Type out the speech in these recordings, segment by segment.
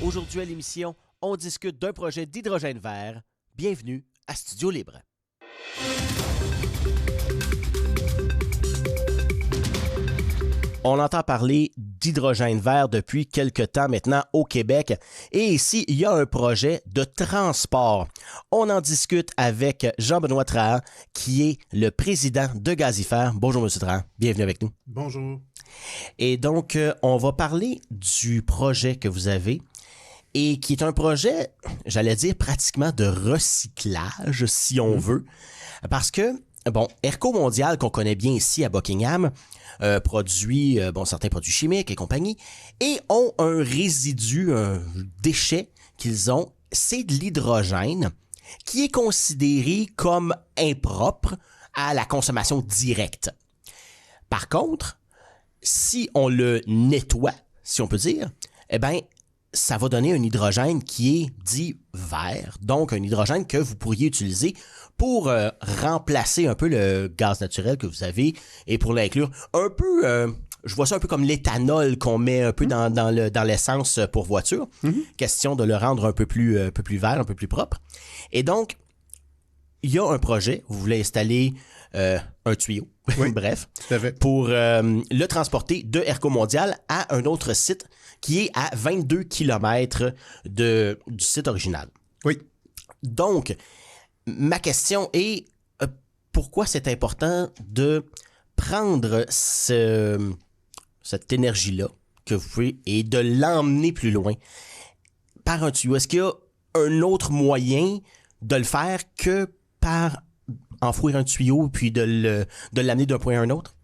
Aujourd'hui à l'émission, on discute d'un projet d'hydrogène vert. Bienvenue à Studio Libre. On entend parler d'hydrogène vert depuis quelque temps maintenant au Québec. Et ici, il y a un projet de transport. On en discute avec Jean-Benoît Trahan, qui est le président de Gazifère. Bonjour, M. Trahan. Bienvenue avec nous. Bonjour. Et donc, on va parler du projet que vous avez et qui est un projet, j'allais dire, pratiquement de recyclage, si on veut. Parce que, bon, Airco Mondial, qu'on connaît bien ici à Buckingham, produit certains produits chimiques et compagnie, et ont un résidu, un déchet qu'ils ont, c'est de l'hydrogène, qui est considéré comme impropre à la consommation directe. Par contre, si on le nettoie, si on peut dire, eh bien, ça va donner un hydrogène qui est dit vert, donc un hydrogène que vous pourriez utiliser pour remplacer un peu le gaz naturel que vous avez et pour l'inclure un peu, je vois ça un peu comme l'éthanol qu'on met un peu dans l'essence pour voiture. Question de le rendre un peu plus vert, un peu plus propre. Et donc, il y a un projet, vous voulez installer un tuyau, oui, bref, tout à fait. Pour le transporter de Airco Mondial à un autre site qui est à 22 km du site original. Oui. Donc, ma question est pourquoi c'est important de prendre cette énergie-là que vous pouvez et de l'emmener plus loin par un tuyau? Est-ce qu'il y a un autre moyen de le faire que par enfouir un tuyau puis de l'amener d'un point à un autre?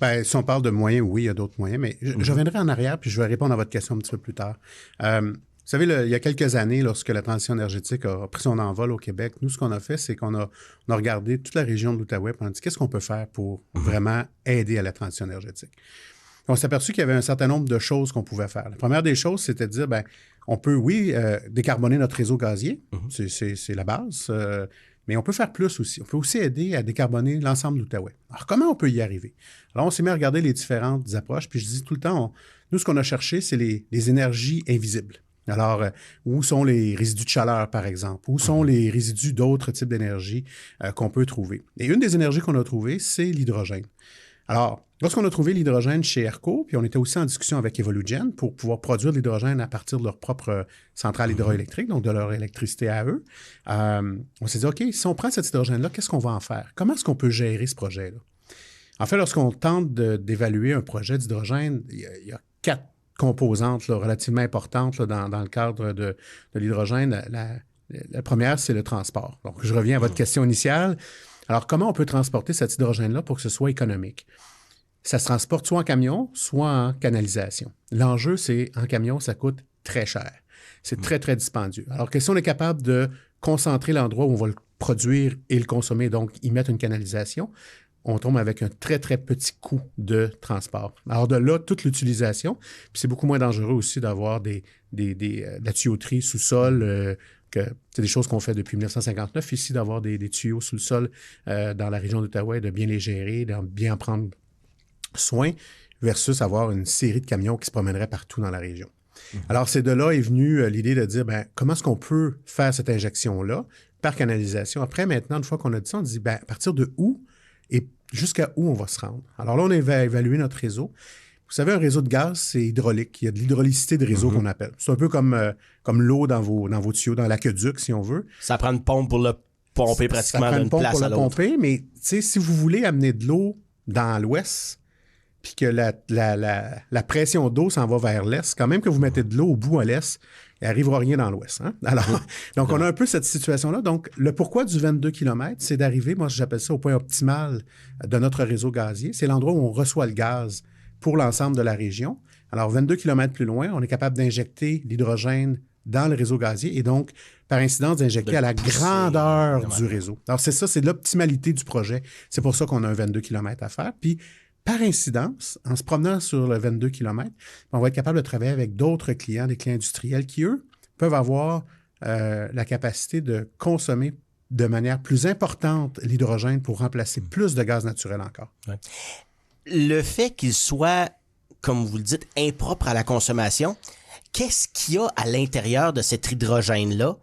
Ben, si on parle de moyens, oui, il y a d'autres moyens, mais je reviendrai en arrière puis je vais répondre à votre question un petit peu plus tard. Vous savez, il y a quelques années, lorsque la transition énergétique a pris son envol au Québec, nous, ce qu'on a fait, c'est qu'on a regardé toute la région de l'Outaouais et on a dit qu'est-ce qu'on peut faire pour vraiment aider à la transition énergétique. On s'est aperçu qu'il y avait un certain nombre de choses qu'on pouvait faire. La première des choses, c'était de dire, ben, on peut, oui, décarboner notre réseau gazier, c'est la base, mais on peut faire plus aussi. On peut aussi aider à décarboner l'ensemble de l'Outaouais. Alors, comment on peut y arriver? Alors, on s'est mis à regarder les différentes approches, puis je dis tout le temps, nous, ce qu'on a cherché, c'est les énergies invisibles. Alors, où sont les résidus de chaleur, par exemple? Où sont les résidus d'autres types d'énergie qu'on peut trouver? Et une des énergies qu'on a trouvées, c'est l'hydrogène. Alors, lorsqu'on a trouvé l'hydrogène chez Airco, puis on était aussi en discussion avec Evolugen pour pouvoir produire de l'hydrogène à partir de leur propre centrale hydroélectrique, donc de leur électricité à eux, on s'est dit, OK, si on prend cet hydrogène-là, qu'est-ce qu'on va en faire? Comment est-ce qu'on peut gérer ce projet-là? En fait, lorsqu'on tente d'évaluer un projet d'hydrogène, il y a 4 composantes là, relativement importantes là, dans le cadre de l'hydrogène. La première, c'est le transport. Donc, je reviens à votre question initiale. Alors, comment on peut transporter cet hydrogène-là pour que ce soit économique? Ça se transporte soit en camion, soit en canalisation. L'enjeu, c'est en camion, ça coûte très cher. C'est très, très dispendieux. Alors que si on est capable de concentrer l'endroit où on va le produire et le consommer, donc y mettre une canalisation, on tombe avec un très, très petit coût de transport. Alors de là, toute l'utilisation, puis c'est beaucoup moins dangereux aussi d'avoir de la tuyauterie sous-sol, c'est des choses qu'on fait depuis 1959, ici, d'avoir des tuyaux sous le sol dans la région d'Outaouais, de bien les gérer, de bien en prendre soin, versus avoir une série de camions qui se promèneraient partout dans la région. Alors, c'est de là est venue l'idée de dire, ben, comment est-ce qu'on peut faire cette injection-là par canalisation? Après, maintenant, une fois qu'on a dit ça, on dit, ben, à partir de où et jusqu'à où on va se rendre? Alors là, on va évaluer notre réseau. Vous savez, un réseau de gaz, c'est hydraulique. Il y a de l'hydraulicité de réseau qu'on appelle. C'est un peu comme l'eau dans vos tuyaux, dans l'aqueduc, si on veut. Ça prend une pompe pour le pomper pratiquement d'une place à l'autre. Pomper, mais si vous voulez amener de l'eau dans l'ouest, puis que la pression d'eau s'en va vers l'est, quand même que vous mettez de l'eau au bout à l'est, il n'arrivera rien dans l'ouest. Hein? Alors, donc, on a un peu cette situation-là. Donc, le pourquoi du 22 km, c'est d'arriver, moi, j'appelle ça au point optimal de notre réseau gazier. C'est l'endroit où on reçoit le gaz pour l'ensemble de la région. Alors, 22 km plus loin, on est capable d'injecter l'hydrogène dans le réseau gazier et donc, par incidence, d'injecter à la grandeur du réseau. Alors, c'est ça, c'est l'optimalité du projet. C'est pour ça qu'on a un 22 km à faire. Puis, par incidence, en se promenant sur le 22 km, on va être capable de travailler avec d'autres clients, des clients industriels qui, eux, peuvent avoir la capacité de consommer de manière plus importante l'hydrogène pour remplacer plus de gaz naturel encore. Ouais. Le fait qu'il soit, comme vous le dites, impropre à la consommation, qu'est-ce qu'il y a à l'intérieur de cet hydrogène-là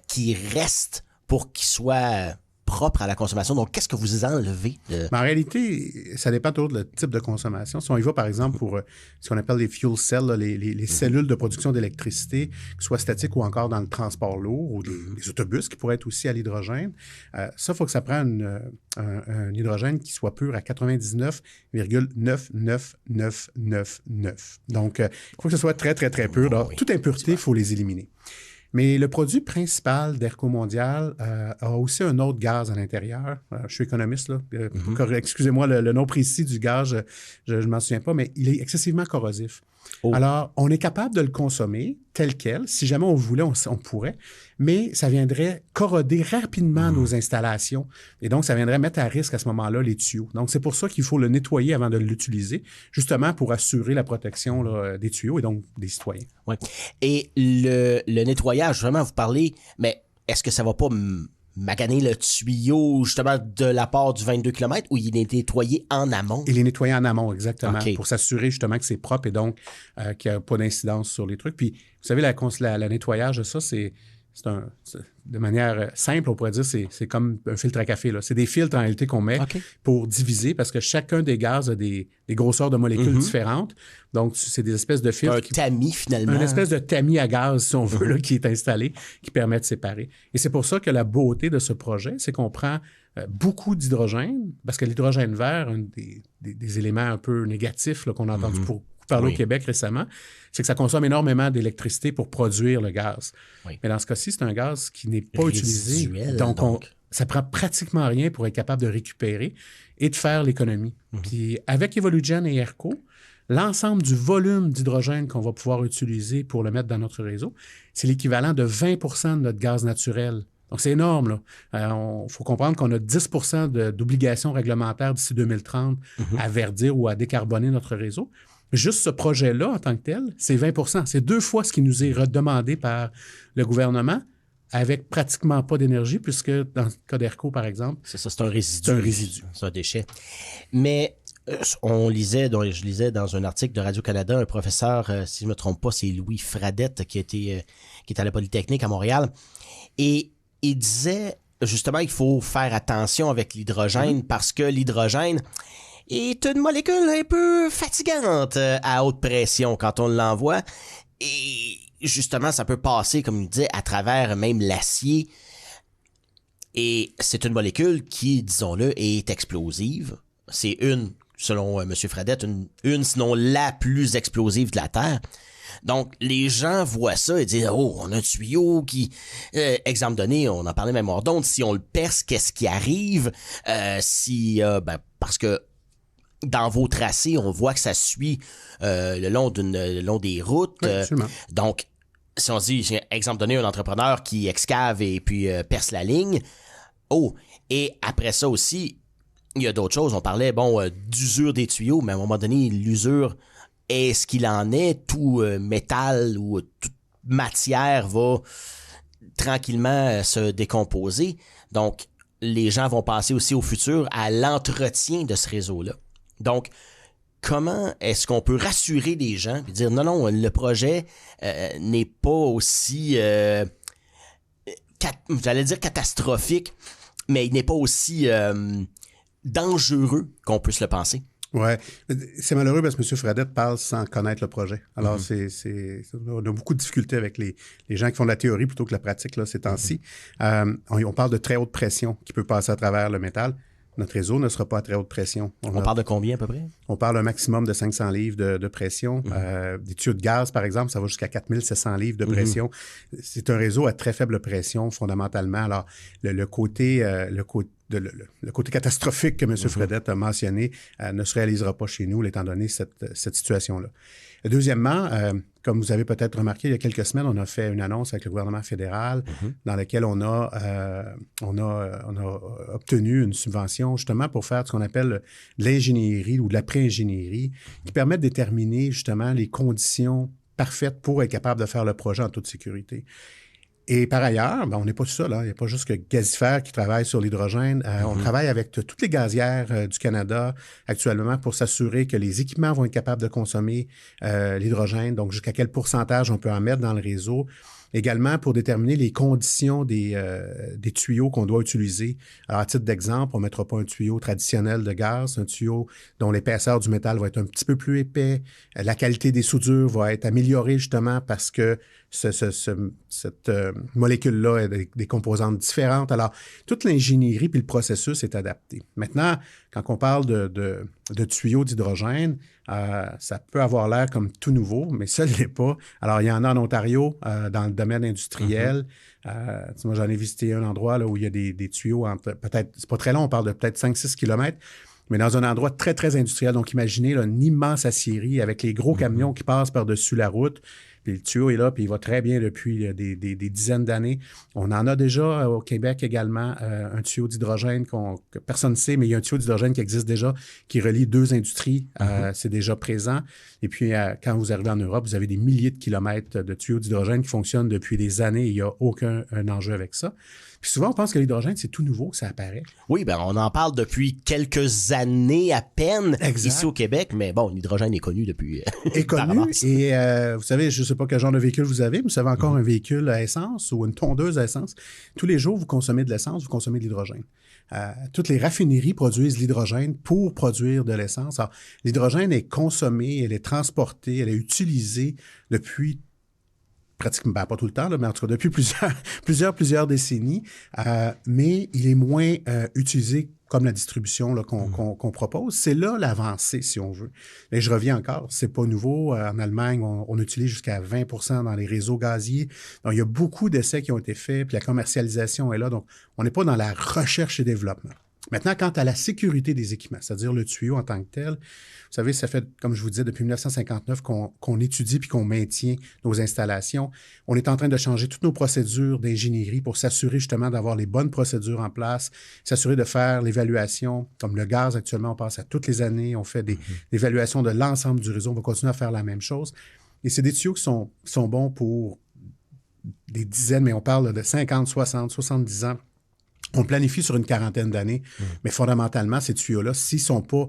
qui reste pour qu'il soit propre à la consommation? Donc, qu'est-ce que vous enlevez? En réalité, ça dépend toujours du type de consommation. Si on y va, par exemple, pour ce qu'on appelle les fuel cells, là, les cellules de production d'électricité, que ce soit statique ou encore dans le transport lourd ou les autobus qui pourraient être aussi à l'hydrogène, ça, il faut que ça prenne un hydrogène qui soit pur à 99,99999. Donc, il faut que ce soit très, très, très pur. Alors, toute impureté, il faut les éliminer. Mais le produit principal d'Airco Mondial a aussi un autre gaz à l'intérieur. Je suis économiste, là. Excusez-moi le nom précis du gaz, je ne m'en souviens pas, mais il est excessivement corrosif. Alors, on est capable de le consommer tel quel. Si jamais on voulait, on pourrait, mais ça viendrait corroder rapidement nos installations. Et donc, ça viendrait mettre à risque à ce moment-là les tuyaux. Donc, c'est pour ça qu'il faut le nettoyer avant de l'utiliser, justement pour assurer la protection là, des tuyaux et donc des citoyens. Oui. Et le nettoyage, vraiment, vous parlez, mais est-ce que ça va pas maganer le tuyau, justement, de la part du 22 km ou il est nettoyé en amont? Il est nettoyé en amont, exactement, okay. Pour s'assurer justement que c'est propre et donc qu'il n'y a pas d'incidence sur les trucs. Puis, vous savez, la nettoyage de ça, de manière simple, on pourrait dire, c'est comme un filtre à café. Là. C'est des filtres en réalité qu'on met pour diviser parce que chacun des gaz a des grosseurs de molécules différentes. Donc, c'est des espèces de filtres. Un tamis, finalement. Une espèce de tamis à gaz, si on veut, là, qui est installé, qui permet de séparer. Et c'est pour ça que la beauté de ce projet, c'est qu'on prend beaucoup d'hydrogène, parce que l'hydrogène vert, un des éléments un peu négatifs là, qu'on a entendu parler au Québec récemment, c'est que ça consomme énormément d'électricité pour produire le gaz. Oui. Mais dans ce cas-ci, c'est un gaz qui n'est pas utilisé. Donc. Ça prend pratiquement rien pour être capable de récupérer et de faire l'économie. Puis avec Evolugen et Airco, l'ensemble du volume d'hydrogène qu'on va pouvoir utiliser pour le mettre dans notre réseau, c'est l'équivalent de 20 de notre gaz naturel. Donc, c'est énorme. Là. Il faut comprendre qu'on a 10 d'obligations réglementaires d'ici 2030 à verdir ou à décarboner notre réseau. Juste ce projet-là, en tant que tel, c'est 20 C'est 2 fois ce qui nous est redemandé par le gouvernement avec pratiquement pas d'énergie, puisque dans le cas d'Airco, par exemple... C'est ça, c'est un résidu. C'est un déchet. Mais je lisais dans un article de Radio-Canada, un professeur, si je ne me trompe pas, c'est Louis Fradette, qui est à la Polytechnique à Montréal, et il disait, justement, qu'il faut faire attention avec l'hydrogène parce que l'hydrogène est une molécule un peu fatigante à haute pression quand on l'envoie. Et justement, ça peut passer, comme il disait, à travers même l'acier. Et c'est une molécule qui, disons-le, est explosive. C'est selon M. Fradette, sinon la plus explosive de la Terre. Donc, les gens voient ça et disent « Oh, on a un tuyau qui... exemple donné, on en parlait même hors d'onde, si on le perce, qu'est-ce qui arrive? Parce que dans vos tracés, on voit que ça suit le long des routes. Donc, si on dit, exemple donné, un entrepreneur qui excave et puis perce la ligne. Oh, et après ça aussi, il y a d'autres choses. On parlait, d'usure des tuyaux, mais à un moment donné, l'usure... Est-ce qu'il en est? Tout métal ou toute matière va tranquillement se décomposer. Donc, les gens vont passer aussi au futur à l'entretien de ce réseau-là. Donc, comment est-ce qu'on peut rassurer les gens et dire non, le projet n'est pas aussi, j'allais dire catastrophique, mais il n'est pas aussi dangereux qu'on peut se le penser? Oui, c'est malheureux parce que M. Fradette parle sans connaître le projet. Alors, on a beaucoup de difficultés avec les gens qui font de la théorie plutôt que la pratique là, ces temps-ci. On parle de très haute pression qui peut passer à travers le métal. Notre réseau ne sera pas à très haute pression. On parle de combien à peu près? On parle d'un maximum de 500 livres de pression. Des tuyaux de gaz, par exemple, ça va jusqu'à 4700 livres de pression. C'est un réseau à très faible pression, fondamentalement. Alors, le côté catastrophique que M. Fradette a mentionné ne se réalisera pas chez nous, étant donné cette situation-là. Deuxièmement, comme vous avez peut-être remarqué, il y a quelques semaines, on a fait une annonce avec le gouvernement fédéral dans laquelle on a obtenu une subvention justement pour faire ce qu'on appelle de l'ingénierie ou de la pré-ingénierie qui permet de déterminer justement les conditions parfaites pour être capable de faire le projet en toute sécurité. Et par ailleurs, on n'est pas tout seul. Il n'y a pas juste que Gazifère qui travaille sur l'hydrogène. On travaille avec toutes les gazières du Canada actuellement pour s'assurer que les équipements vont être capables de consommer l'hydrogène. Donc, jusqu'à quel pourcentage on peut en mettre dans le réseau. Également, pour déterminer les conditions des tuyaux qu'on doit utiliser. Alors, à titre d'exemple, on ne mettra pas un tuyau traditionnel de gaz, un tuyau dont l'épaisseur du métal va être un petit peu plus épais. La qualité des soudures va être améliorée justement parce que cette molécule-là a des composantes différentes. Alors, toute l'ingénierie puis le processus est adapté. Maintenant, quand on parle de tuyaux d'hydrogène, ça peut avoir l'air comme tout nouveau, mais ça ne l'est pas. Alors, il y en a en Ontario, dans le domaine industriel. Moi, j'en ai visité un endroit là, où il y a des tuyaux, peut-être, c'est pas très long, on parle de peut-être 5-6 kilomètres, mais dans un endroit très, très industriel. Donc, imaginez là, une immense aciérie avec les gros camions qui passent par-dessus la route. Puis le tuyau est là, puis il va très bien depuis des dizaines d'années. On en a déjà au Québec également un tuyau d'hydrogène que personne ne sait, mais il y a un tuyau d'hydrogène qui existe déjà, qui relie deux industries. C'est déjà présent. Et puis, quand vous arrivez en Europe, vous avez des milliers de kilomètres de tuyaux d'hydrogène qui fonctionnent depuis des années. Il n'y a aucun enjeu avec ça. Puis souvent, on pense que l'hydrogène, c'est tout nouveau que ça apparaît. Oui, on en parle depuis quelques années à peine ici au Québec, mais bon, l'hydrogène est connu depuis... est connu, et vous savez, je ne sais pas quel genre de véhicule vous avez, mais vous avez encore un véhicule à essence ou une tondeuse à essence. Tous les jours, vous consommez de l'essence, vous consommez de l'hydrogène. Toutes les raffineries produisent l'hydrogène pour produire de l'essence. Alors, l'hydrogène est consommé, elle est transportée, elle est utilisée depuis pratiquement, pas tout le temps, là, mais en tout cas depuis plusieurs décennies, mais il est moins utilisé comme la distribution là, qu'on propose. C'est là l'avancée, si on veut. Mais je reviens encore, c'est pas nouveau. En Allemagne, on utilise jusqu'à 20% dans les réseaux gaziers. Donc, il y a beaucoup d'essais qui ont été faits, puis la commercialisation est là. Donc, on n'est pas dans la recherche et développement. Maintenant, quant à la sécurité des équipements, c'est-à-dire le tuyau en tant que tel, vous savez, ça fait, comme je vous disais, depuis 1959 qu'on étudie puis qu'on maintient nos installations. On est en train de changer toutes nos procédures d'ingénierie pour s'assurer justement d'avoir les bonnes procédures en place, s'assurer de faire l'évaluation. Comme le gaz, actuellement, on passe à toutes les années, on fait des évaluations de l'ensemble du réseau. On va continuer à faire la même chose. Et c'est des tuyaux qui sont bons pour des dizaines, mais on parle de 50, 60, 70 ans. On planifie sur une quarantaine d'années, mais fondamentalement, ces tuyaux-là, s'ils ne sont pas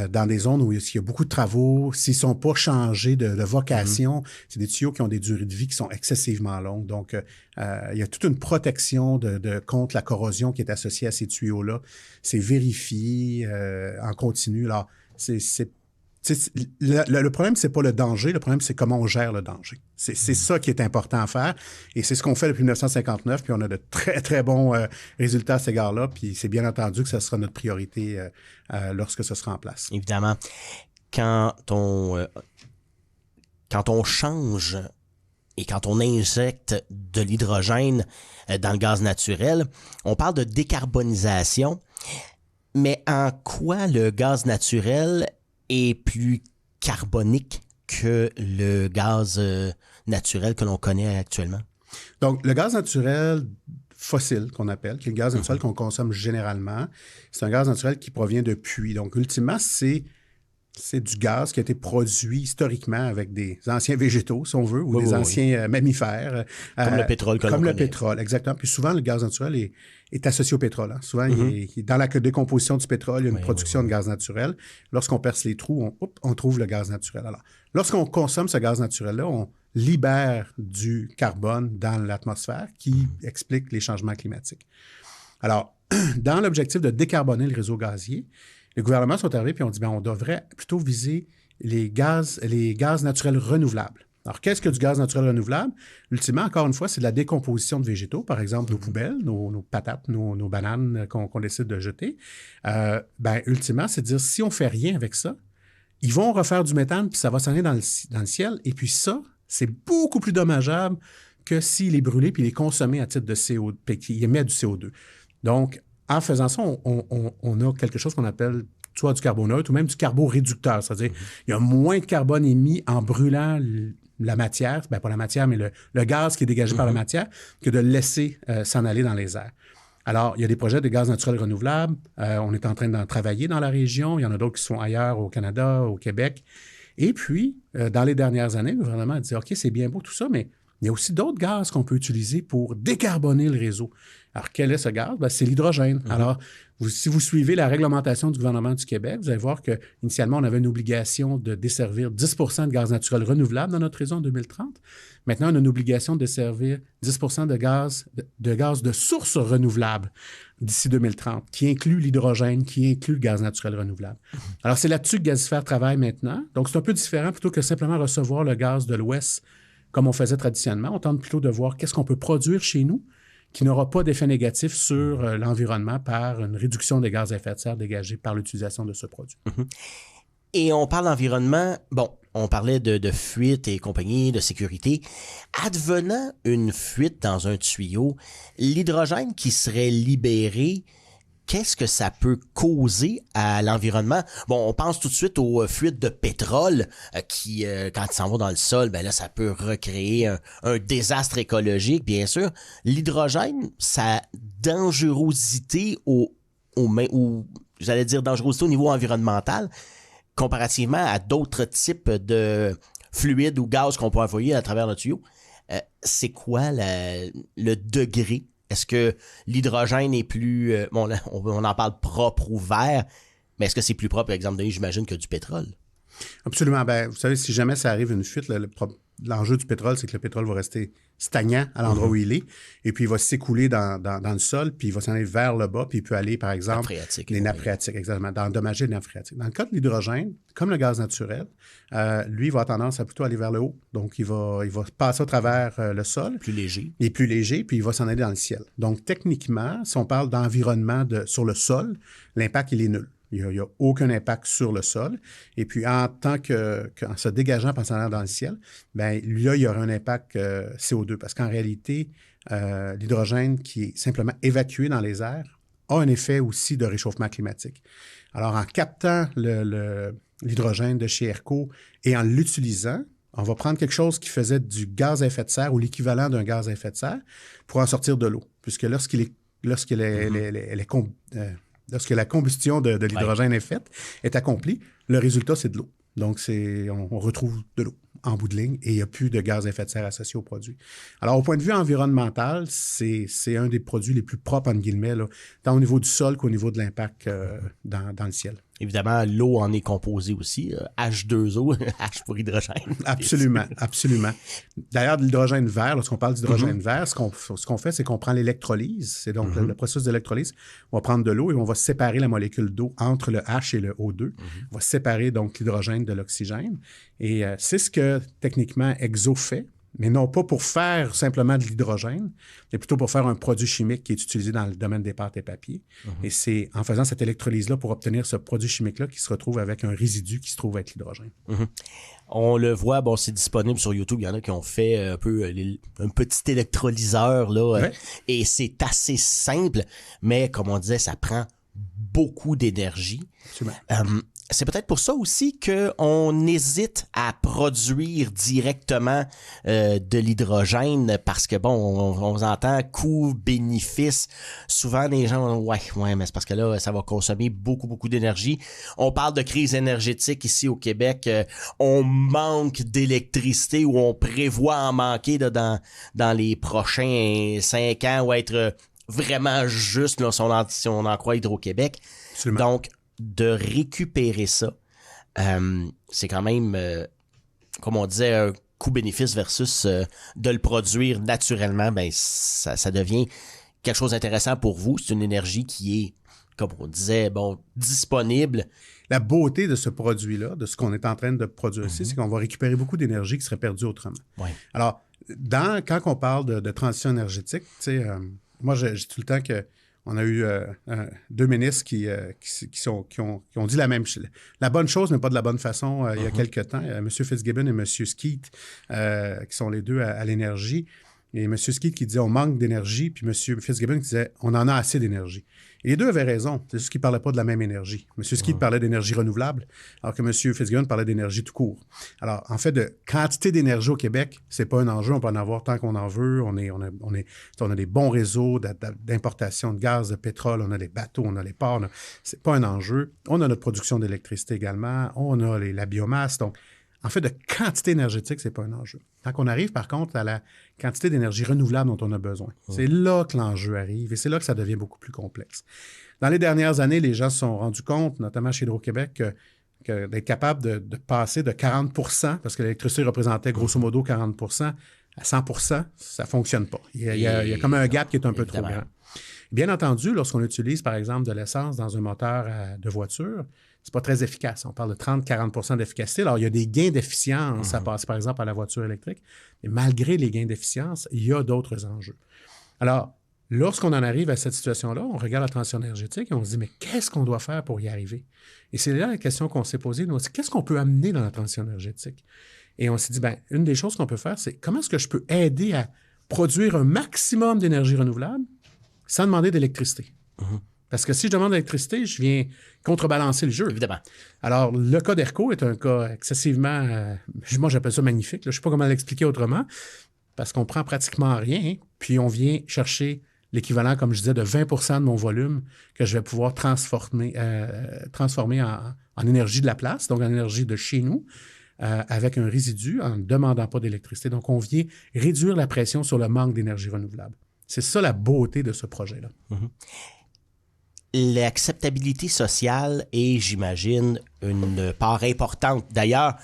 dans des zones où il y a beaucoup de travaux, s'ils ne sont pas changés de vocation, c'est des tuyaux qui ont des durées de vie qui sont excessivement longues. Donc, il y a toute une protection contre la corrosion qui est associée à ces tuyaux-là. C'est vérifié en continu. Alors, le problème, c'est pas le danger. Le problème, c'est comment on gère le danger. C'est ça qui est important à faire. Et c'est ce qu'on fait depuis 1959. Puis on a de très, très bons résultats à cet égard-là. Puis c'est bien entendu que ce sera notre priorité lorsque ce sera en place. Évidemment, quand on change et quand on injecte de l'hydrogène dans le gaz naturel, on parle de décarbonisation. Mais en quoi le gaz naturel est plus carbonique que le gaz naturel que l'on connaît actuellement? Donc, le gaz naturel fossile, qu'on appelle, qui est le gaz naturel qu'on consomme généralement, c'est un gaz naturel qui provient de puits. Donc, ultimement, c'est du gaz qui a été produit historiquement avec des anciens végétaux, si on veut, ou des anciens mammifères. Comme le pétrole que l'on connaît. Comme le pétrole, exactement. Puis souvent, le gaz naturel est associé au pétrole. Hein. Souvent, dans la décomposition du pétrole, il y a une production de gaz naturel. Lorsqu'on perce les trous, on trouve le gaz naturel. Alors, lorsqu'on consomme ce gaz naturel-là, on libère du carbone dans l'atmosphère qui explique les changements climatiques. Alors, dans l'objectif de décarboner le réseau gazier, les gouvernements sont arrivés et ont dit on devrait plutôt viser les gaz naturels renouvelables. Alors, qu'est-ce que du gaz naturel renouvelable? Ultimement, encore une fois, c'est de la décomposition de végétaux, par exemple nos poubelles, nos patates, nos bananes qu'on décide de jeter. Ultimement, c'est de dire si on ne fait rien avec ça, ils vont refaire du méthane puis ça va s'en aller dans le ciel. Et puis ça, c'est beaucoup plus dommageable que s'il est brûlé puis il est consommé à titre de CO2, puis qu'il émet du CO2. Donc, en faisant ça, on a quelque chose qu'on appelle soit du carboneutre ou même du carboréducteur. C'est-à-dire il y a moins de carbone émis en brûlant la matière, pas la matière, mais le gaz qui est dégagé par la matière, que de le laisser s'en aller dans les airs. Alors, il y a des projets de gaz naturel renouvelable. On est en train d'en travailler dans la région. Il y en a d'autres qui sont ailleurs, au Canada, au Québec. Et puis, dans les dernières années, le gouvernement a dit, OK, c'est bien beau tout ça, mais il y a aussi d'autres gaz qu'on peut utiliser pour décarboner le réseau. Alors, quel est ce gaz? Ben, c'est l'hydrogène. Alors, si vous suivez la réglementation du gouvernement du Québec, vous allez voir qu'initialement, on avait une obligation de desservir 10 de gaz naturel renouvelable dans notre réseau en 2030. Maintenant, on a une obligation de desservir 10 de gaz de sources renouvelables d'ici 2030, qui inclut l'hydrogène, qui inclut le gaz naturel renouvelable. Alors, c'est là-dessus que Gazifère travaille maintenant. Donc, c'est un peu différent plutôt que simplement recevoir le gaz de l'Ouest comme on faisait traditionnellement. On tente plutôt de voir qu'est-ce qu'on peut produire chez nous qui n'aura pas d'effet négatif sur l'environnement par une réduction des gaz à effet de serre dégagés par l'utilisation de ce produit. Et on parle d'environnement, bon, on parlait de fuite et compagnie, de sécurité. Advenant une fuite dans un tuyau, l'hydrogène qui serait libéré, qu'est-ce que ça peut causer à l'environnement? Bon, on pense tout de suite aux fuites de pétrole qui, quand il s'en va dans le sol, ben là, ça peut recréer un désastre écologique, bien sûr. L'hydrogène, sa dangerosité j'allais dire dangerosité au niveau environnemental, comparativement à d'autres types de fluides ou gaz qu'on peut envoyer à travers le tuyau, c'est quoi le degré? Est-ce que l'hydrogène est plus... bon, là, on en parle propre ou vert, mais est-ce que c'est plus propre, par exemple, j'imagine, que du pétrole? Absolument. Ben, vous savez, si jamais ça arrive une fuite, l'enjeu du pétrole, c'est que le pétrole va rester stagnant à l'endroit où il est, et puis il va s'écouler dans le sol, puis il va s'en aller vers le bas, puis il peut aller, par exemple, les nappes phréatiques, exactement, d'endommager les nappes phréatiques. Dans le cas de l'hydrogène, comme le gaz naturel, lui, il va avoir tendance à plutôt aller vers le haut. Donc, il va passer au travers le sol. Plus léger. Il est plus léger, puis il va s'en aller dans le ciel. Donc, techniquement, si on parle d'environnement sur le sol, l'impact, il est nul. Il n'y a aucun impact sur le sol. Et puis, en se dégageant en s'en allant dans le ciel, bien, là, il y aura un impact CO2. Parce qu'en réalité, l'hydrogène qui est simplement évacué dans les airs a un effet aussi de réchauffement climatique. Alors, en captant l'hydrogène de chez ERCO et en l'utilisant, on va prendre quelque chose qui faisait du gaz à effet de serre ou l'équivalent d'un gaz à effet de serre pour en sortir de l'eau. Puisque lorsque la combustion de l'hydrogène est accomplie, le résultat, c'est de l'eau. Donc, on retrouve de l'eau en bout de ligne et il n'y a plus de gaz à effet de serre associé au produit. Alors, au point de vue environnemental, c'est un des produits les plus propres, entre guillemets, là, tant au niveau du sol qu'au niveau de l'impact dans le ciel. Évidemment, l'eau en est composée aussi, H2O, H pour hydrogène. Absolument, absolument. D'ailleurs, de l'hydrogène vert, lorsqu'on parle d'hydrogène vert, ce qu'on fait, c'est qu'on prend l'électrolyse. C'est donc le processus d'électrolyse. On va prendre de l'eau et on va séparer la molécule d'eau entre le H et le O2. On va séparer donc l'hydrogène de l'oxygène. Et c'est ce que, techniquement, Exo fait, mais non pas pour faire simplement de l'hydrogène, mais plutôt pour faire un produit chimique qui est utilisé dans le domaine des pâtes et papiers. Et c'est en faisant cette électrolyse-là pour obtenir ce produit chimique-là qui se retrouve avec un résidu qui se trouve être l'hydrogène. On le voit, bon, c'est disponible sur YouTube. Il y en a qui ont fait un peu un petit électrolyseur, là, et c'est assez simple, mais comme on disait, ça prend beaucoup d'énergie. C'est peut-être pour ça aussi qu'on hésite à produire directement de l'hydrogène parce que, bon, on entend coût-bénéfice. Souvent, les gens ouais, mais c'est parce que là, ça va consommer beaucoup, beaucoup d'énergie. On parle de crise énergétique ici au Québec. On manque d'électricité ou on prévoit en manquer là, dans les prochains 5 ans ou être vraiment juste là, si on en croit Hydro-Québec. Absolument. Donc, de récupérer ça, c'est quand même, comme on disait, un coût-bénéfice versus de le produire naturellement, ben ça devient quelque chose d'intéressant pour vous. C'est une énergie qui est, comme on disait, bon, disponible. La beauté de ce produit-là, de ce qu'on est en train de produire ici, c'est qu'on va récupérer beaucoup d'énergie qui serait perdue autrement. Alors, quand on parle de transition énergétique, moi, je dis tout le temps que on a eu 2 ministres qui ont dit la bonne chose, mais pas de la bonne façon il y a quelque temps. M. Fitzgibbon et M. Skeet, qui sont les deux à l'énergie. Et M. Skeet qui disait on manque d'énergie, puis M. Fitzgibbon qui disait on en a assez d'énergie. Et les deux avaient raison. C'est juste qu'ils ne parlaient pas de la même énergie. M. Skeet parlait d'énergie renouvelable, alors que M. Fitzgibbon parlait d'énergie tout court. Alors, en fait, de quantité d'énergie au Québec, c'est pas un enjeu. On peut en avoir tant qu'on en veut. On a des bons réseaux d'importation de gaz, de pétrole. On a des bateaux, on a les ports. C'est pas un enjeu. On a notre production d'électricité également. On a la biomasse. Donc, En fait, de quantité énergétique, ce n'est pas un enjeu. Quand on arrive, par contre, à la quantité d'énergie renouvelable dont on a besoin, c'est là que l'enjeu arrive et c'est là que ça devient beaucoup plus complexe. Dans les dernières années, les gens se sont rendus compte, notamment chez Hydro-Québec, que d'être capable de passer de 40 % parce que l'électricité représentait grosso modo 40 % à 100 % ça ne fonctionne pas. Il y a comme un gap qui est un peu trop grand. Bien entendu, lorsqu'on utilise, par exemple, de l'essence dans un moteur de voiture, c'est pas très efficace. On parle de 30-40 % d'efficacité. Alors, il y a des gains d'efficience à passer, par exemple, à la voiture électrique. Mais malgré les gains d'efficience, il y a d'autres enjeux. Alors, lorsqu'on en arrive à cette situation-là, on regarde la transition énergétique et on se dit, mais qu'est-ce qu'on doit faire pour y arriver? Et c'est là la question qu'on s'est posée, nous, c'est qu'est-ce qu'on peut amener dans la transition énergétique? Et on s'est dit, bien, une des choses qu'on peut faire, c'est comment est-ce que je peux aider à produire un maximum d'énergie renouvelable sans demander d'électricité? Parce que si je demande de l'électricité, je viens contrebalancer le jeu. Évidemment. Alors, le cas d'ERCO est un cas excessivement, moi j'appelle ça magnifique. Là. Je ne sais pas comment l'expliquer autrement, parce qu'on prend pratiquement rien, puis on vient chercher l'équivalent, comme je disais, de 20 % de mon volume que je vais pouvoir transformer en énergie de la place, donc en énergie de chez nous, avec un résidu en ne demandant pas d'électricité. Donc, on vient réduire la pression sur le manque d'énergie renouvelable. C'est ça la beauté de ce projet-là. L'acceptabilité sociale est, j'imagine, une part importante. D'ailleurs,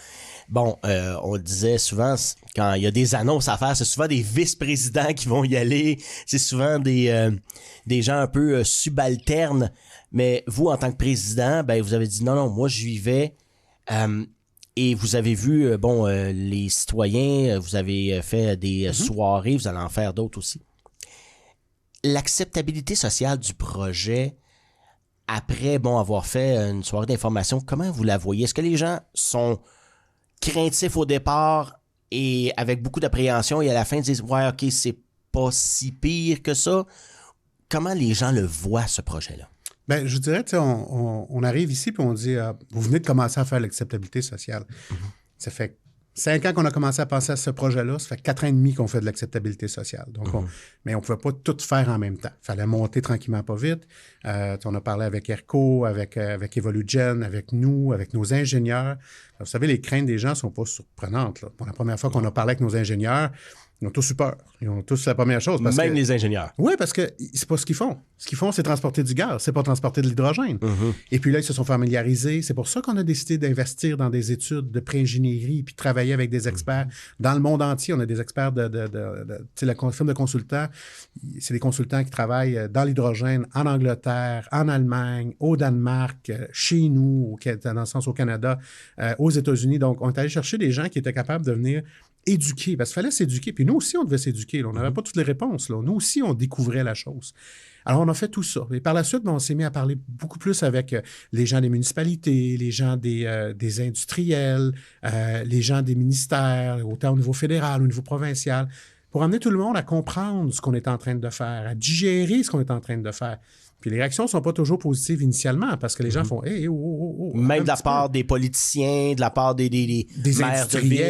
bon, on le disait souvent, quand il y a des annonces à faire, c'est souvent des vice-présidents qui vont y aller. C'est souvent des gens un peu subalternes. Mais vous, en tant que président, ben vous avez dit non, moi, j'y vais. Et vous avez vu, les citoyens, vous avez fait des soirées, vous allez en faire d'autres aussi. L'acceptabilité sociale du projet, après, avoir fait une soirée d'information, comment vous la voyez? Est-ce que les gens sont craintifs au départ et avec beaucoup d'appréhension et à la fin disent « Ouais, OK, c'est pas si pire que ça ». Comment les gens le voient, ce projet-là? Bien, je dirais, on arrive ici et on dit vous venez de commencer à faire l'acceptabilité sociale. Ça fait 5 ans qu'on a commencé à penser à ce projet-là. Ça fait 4 ans et demi qu'on fait de l'acceptabilité sociale. Donc, mais on ne pouvait pas tout faire en même temps. Il fallait monter tranquillement, pas vite. On a parlé avec ERCO, avec Evolugen, avec nous, avec nos ingénieurs. Vous savez, les craintes des gens ne sont pas surprenantes. Là. Pour la première fois qu'on a parlé avec nos ingénieurs, ils ont tous eu peur. Ils ont tous la première chose. Même les ingénieurs. Oui, parce que c'est pas ce qu'ils font. Ce qu'ils font, c'est transporter du gaz. C'est pas transporter de l'hydrogène. Et puis là, ils se sont familiarisés. C'est pour ça qu'on a décidé d'investir dans des études de pré-ingénierie puis de travailler avec des experts dans le monde entier. On a des experts la firme de consultants. C'est des consultants qui travaillent dans l'hydrogène en Angleterre, en Allemagne, au Danemark, chez nous, dans le sens au Canada, aux États-Unis. Donc, on est allé chercher des gens qui étaient capables de venir éduquer, parce qu'il fallait s'éduquer. Puis nous aussi, on devait s'éduquer. Là. On n'avait pas toutes les réponses. Là. Nous aussi, on découvrait la chose. Alors, on a fait tout ça. Et par la suite, on s'est mis à parler beaucoup plus avec les gens des municipalités, les gens des industriels, les gens des ministères, autant au niveau fédéral, au niveau provincial, pour amener tout le monde à comprendre ce qu'on est en train de faire, à digérer ce qu'on est en train de faire. Puis les réactions ne sont pas toujours positives initialement parce que les gens font « Hey, Même de la part des politiciens, de la part des maires de ville.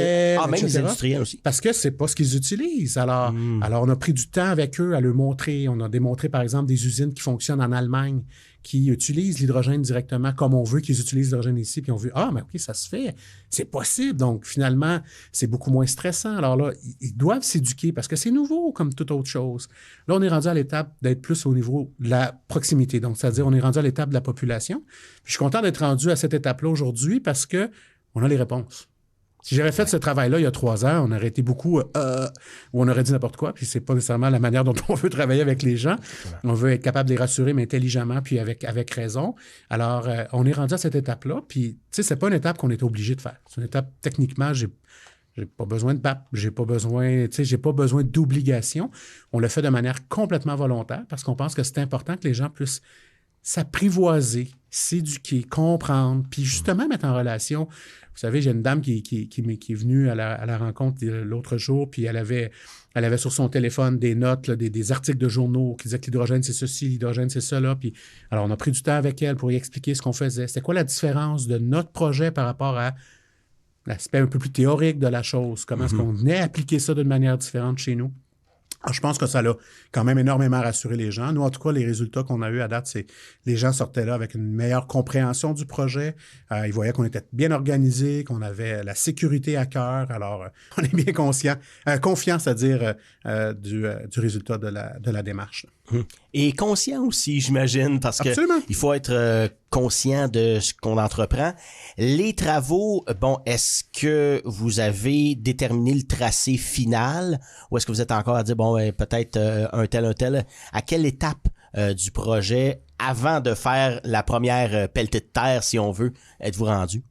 Même des industriels aussi. Parce que c'est pas ce qu'ils utilisent. Alors, on a pris du temps avec eux à leur montrer. On a démontré, par exemple, des usines qui fonctionnent en Allemagne, qui utilisent l'hydrogène directement comme on veut qu'ils utilisent l'hydrogène ici. Puis on veut « Ah, mais OK, ça se fait. C'est possible. » Donc, finalement, c'est beaucoup moins stressant. Alors là, ils doivent s'éduquer parce que c'est nouveau comme toute autre chose. Là, on est rendu à l'étape d'être plus au niveau de la proximité. Donc, c'est-à-dire, on est rendu à l'étape de la population. Puis, je suis content d'être rendu à cette étape-là aujourd'hui parce qu'on a les réponses. Si j'avais fait ce travail-là il y a 3 ans, on aurait été beaucoup où on aurait dit n'importe quoi, puis c'est pas nécessairement la manière dont on veut travailler avec les gens. On veut être capable de les rassurer, mais intelligemment, puis avec raison. Alors, on est rendu à cette étape-là, puis tu sais, c'est pas une étape qu'on est obligé de faire. C'est une étape, techniquement, j'ai pas besoin de BAP, j'ai pas besoin d'obligation. On le fait de manière complètement volontaire parce qu'on pense que c'est important que les gens puissent s'apprivoiser, s'éduquer, comprendre, puis justement mettre en relation. Vous savez, j'ai une dame qui est venue à la rencontre l'autre jour, puis elle avait sur son téléphone des notes, là, des articles de journaux qui disaient que l'hydrogène, c'est ceci, l'hydrogène, c'est cela. Puis, alors, on a pris du temps avec elle pour y expliquer ce qu'on faisait. C'était quoi la différence de notre projet par rapport à l'aspect un peu plus théorique de la chose? Comment est-ce qu'on venait appliquer ça d'une manière différente chez nous? Alors, je pense que ça a quand même énormément rassuré les gens. Nous, en tout cas, les résultats qu'on a eus à date, c'est les gens sortaient là avec une meilleure compréhension du projet. Ils voyaient qu'on était bien organisé, qu'on avait la sécurité à cœur. Alors, on est bien confiant, c'est-à-dire du résultat de la démarche. Et conscient aussi, j'imagine, parce qu'il faut être conscient de ce qu'on entreprend. Les travaux, bon, est-ce que vous avez déterminé le tracé final ou est-ce que vous êtes encore à dire, bon, peut-être un tel, à quelle étape du projet, avant de faire la première pelletée de terre, si on veut, êtes-vous rendu?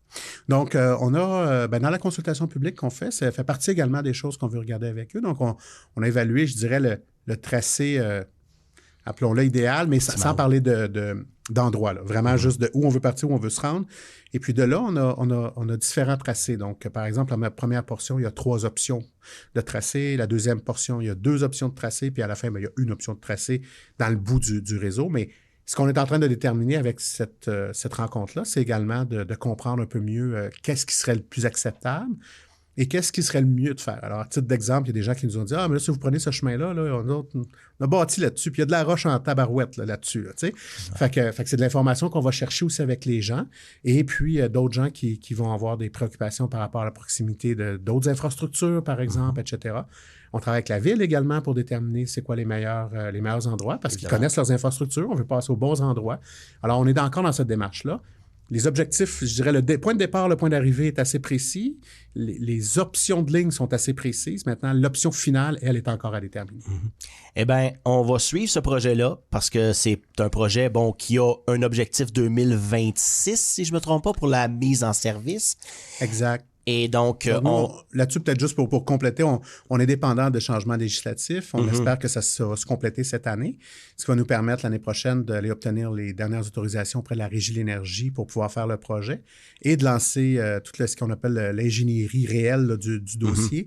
Donc, on a, dans la consultation publique qu'on fait, ça fait partie également des choses qu'on veut regarder avec eux. Donc, on a évalué, je dirais, le tracé, appelons-le idéal, mais sans parler d'endroit, là. Vraiment juste de où on veut partir, où on veut se rendre. Et puis de là, on a différents tracés. Donc, par exemple, la première portion, il y a 3 options de tracé. La deuxième portion, il y a 2 options de tracé. Puis à la fin, il y a une option de tracé dans le bout du réseau. Mais ce qu'on est en train de déterminer avec cette rencontre-là, c'est également de comprendre un peu mieux qu'est-ce qui serait le plus acceptable et qu'est-ce qui serait le mieux de faire. Alors, à titre d'exemple, il y a des gens qui nous ont dit « Ah, mais là, si vous prenez ce chemin-là, là, on a bâti là-dessus, puis il y a de la roche en tabarouette là-dessus. » Fait que c'est de l'information qu'on va chercher aussi avec les gens. Et puis, d'autres gens qui vont avoir des préoccupations par rapport à la proximité d'autres infrastructures, par exemple, etc. On travaille avec la ville également pour déterminer c'est quoi les meilleurs endroits, parce qu'ils connaissent leurs infrastructures. On veut passer aux bons endroits. Alors, on est encore dans cette démarche-là. Les objectifs, je dirais, le point de départ, le point d'arrivée est assez précis. Les options de ligne sont assez précises. Maintenant, l'option finale, elle est encore à déterminer. Eh bien, on va suivre ce projet-là parce que c'est un projet, bon, qui a un objectif 2026, si je ne me trompe pas, pour la mise en service. Exact. Et donc, là-dessus, peut-être juste pour compléter, on est dépendant de changements législatifs. On espère que ça va se compléter cette année, ce qui va nous permettre l'année prochaine d'aller obtenir les dernières autorisations auprès de la Régie de l'énergie pour pouvoir faire le projet et de lancer tout ce qu'on appelle l'ingénierie réelle là, du dossier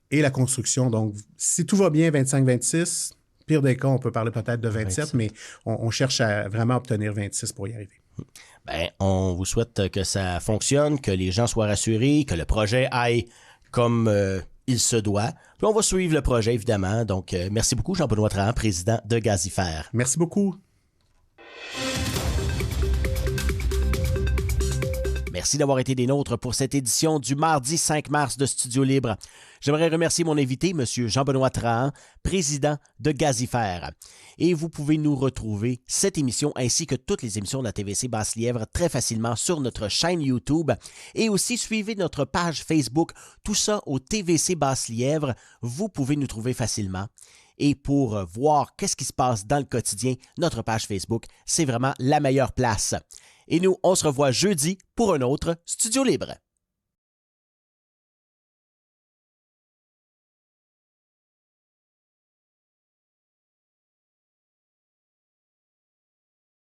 et la construction. Donc, si tout va bien, 25-26, pire des cas, on peut parler peut-être de 27, mais on cherche à vraiment obtenir 26 pour y arriver. Ben, on vous souhaite que ça fonctionne, que les gens soient rassurés, que le projet aille comme il se doit. Puis on va suivre le projet, évidemment. Donc, merci beaucoup, Jean-Benoît Trahan, président de Gazifère. Merci beaucoup. Merci d'avoir été des nôtres pour cette édition du mardi 5 mars de Studio Libre. J'aimerais remercier mon invité, M. Jean-Benoît Trahan, président de Gazifère. Et vous pouvez nous retrouver cette émission ainsi que toutes les émissions de la TVC Basse-Lièvre très facilement sur notre chaîne YouTube et aussi suivez notre page Facebook, tout ça au TVC Basse-Lièvre. Vous pouvez nous trouver facilement. Et pour voir qu'est-ce qui se passe dans le quotidien, notre page Facebook, c'est vraiment la meilleure place. Et nous, on se revoit jeudi pour un autre Studio Libre.